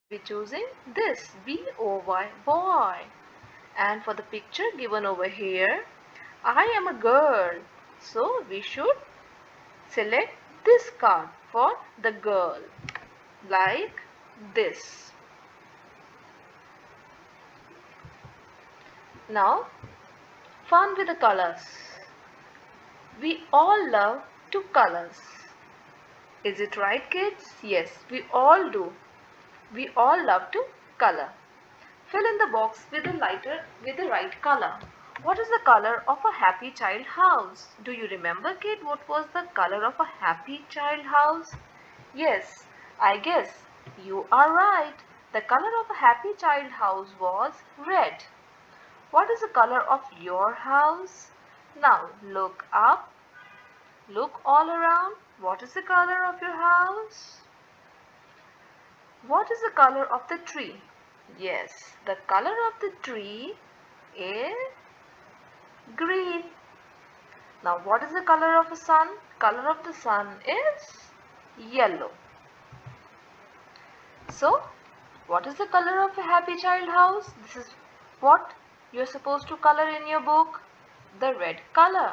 We're choosing this, B-O-Y, boy. And for the picture given over here, I am a girl. So we should select this card for the girl, like this. Now, fun with the colors. We all love to colors. Is it right, kids? Yes, we all do. We all love to color. Fill in the box with the right color. What is the color of a happy child house? Do you remember, kid, what was the color of a happy child house? Yes, I guess you are right. The color of a happy child house was red. What is the color of your house? Now look up, look all around. What is the color of your house? What is the color of the tree? Yes, the color of the tree is green. Now what is the color of the sun? Color of the sun is yellow. So what is the color of a happy child house? This is what you're supposed to color in your book. The red color.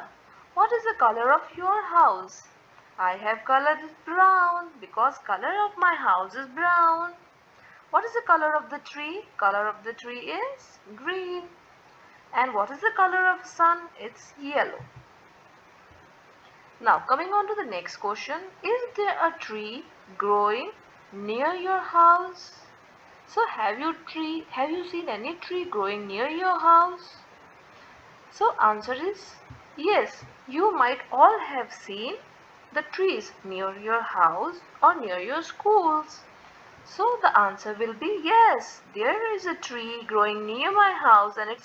What is the color of your house? I have colored it brown because color of my house is brown. What is the color of the tree? Color of the tree is green. And what is the color of the sun? It's yellow. Now coming on to the next question. Is there a tree growing near your house? So have you seen any tree growing near your house? So answer is yes, you might all have seen the trees near your house or near your schools. So the answer will be yes, there is a tree growing near my house and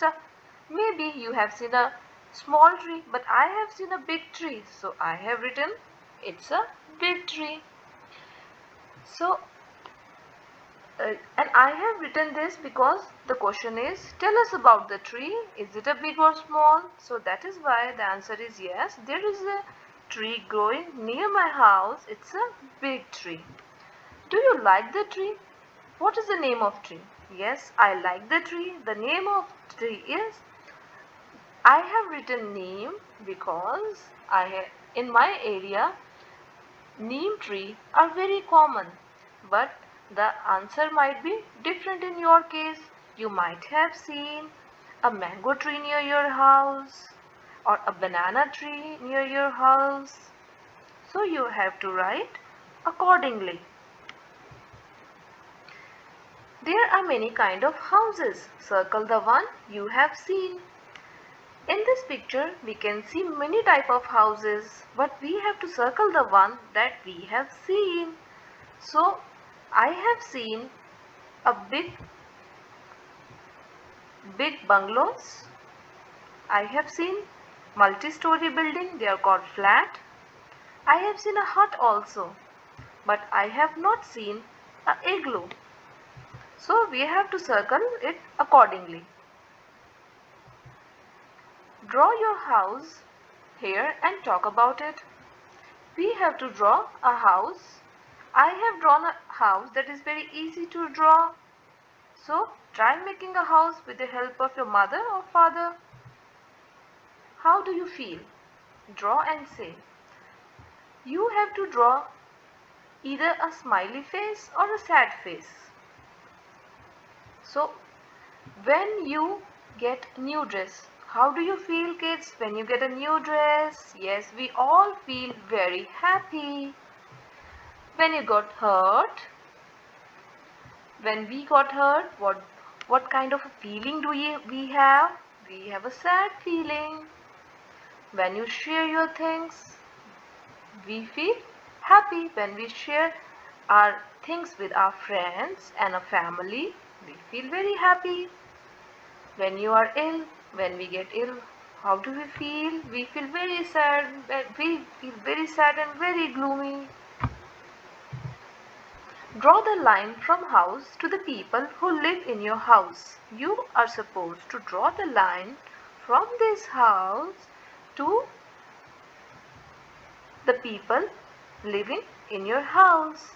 maybe you have seen a small tree, but I have seen a big tree. So I have written it's a big tree. So and I have written this because the question is tell us about the tree. Is it a big or small? So that is why the answer is yes. There is a tree growing near my house. It's a big tree. Do you like the tree? What is the name of tree? Yes, I like the tree. The name of tree is, I have written neem because in my area neem tree are very common, but the answer might be different in your case. You might have seen a mango tree near your house or a banana tree near your house. So you have to write accordingly. There are many kind of houses. Circle the one you have seen. In this picture, we can see many type of houses, but we have to circle the one that we have seen. So, I have seen a big bungalows. I have seen multi-story building, they are called flat. I have seen a hut also, but I have not seen a igloo. So, we have to circle it accordingly. Draw your house here and talk about it. We have to draw a house. I have drawn a house that is very easy to draw. So try making a house with the help of your mother or father. How do you feel? Draw and say. You have to draw either a smiley face or a sad face. So when you get new dress, how do you feel, kids, when you get a new dress? Yes, we all feel very happy. When you got hurt, when we got hurt, what kind of a feeling do we have? We have a sad feeling. When you share your things, we feel happy. When we share our things with our friends and our family, we feel very happy. When you are ill, when we get ill, how do we feel? We feel very sad. We feel very sad and very gloomy. Draw the line from house to the people who live in your house. You are supposed to draw the line from this house to the people living in your house.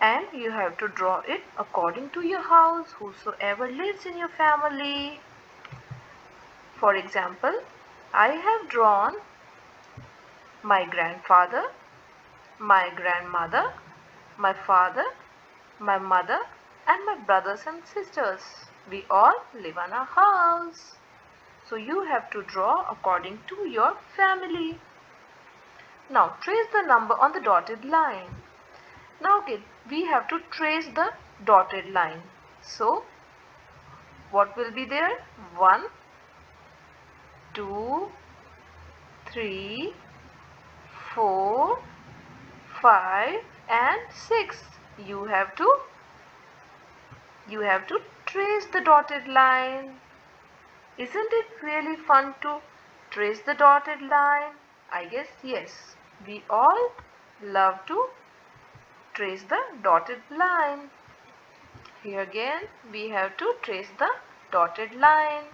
and you have to draw it according to your house, whosoever lives in your family. For example, I have drawn my grandfather, my grandmother, my father, my mother, and my brothers and sisters. We all live in a house. So you have to draw according to your family. Now trace the number on the dotted line. Now kid, we have to trace the dotted line. So what will be there? 1, 2, 3, 4, 5 and 6. You have to trace the dotted line. Isn't it really fun to trace the dotted line? I guess yes. We all love to trace the dotted line. Here again we have to trace the dotted line.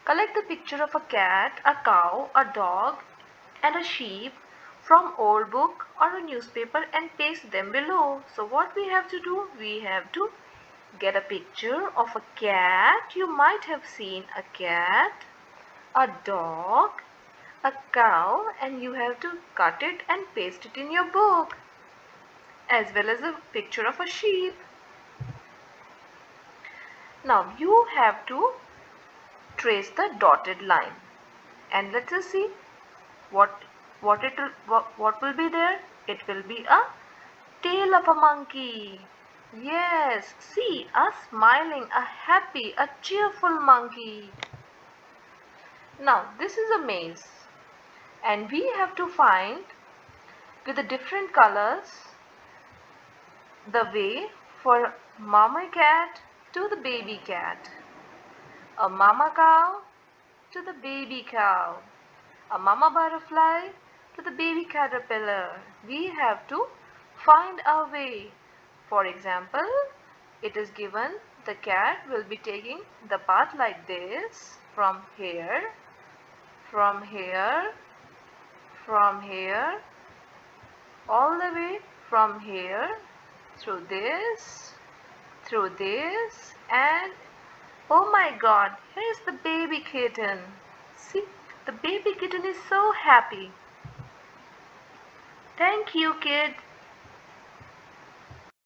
Collect the picture of a cat, a cow, a dog and a sheep from old book or a newspaper and paste them below. So what we have to do? We have to get a picture of a cat. You might have seen a cat, a dog, a cow, and you have to cut it and paste it in your book, as well as a picture of a sheep. Now you have to trace the dotted line, and let us see what will be there. It will be a tail of a monkey. Yes, see, a smiling, a happy, a cheerful monkey. Now this is a maze, and we have to find with the different colors the way for mama cat to the baby cat, a mama cow to the baby cow, a mama butterfly to the baby caterpillar. We have to find our way. For example, it is given the cat will be taking the path like this, from here, from here, from here, all the way from here, through this, and oh my god, here is the baby kitten. See, the baby kitten is so happy. Thank you, kids.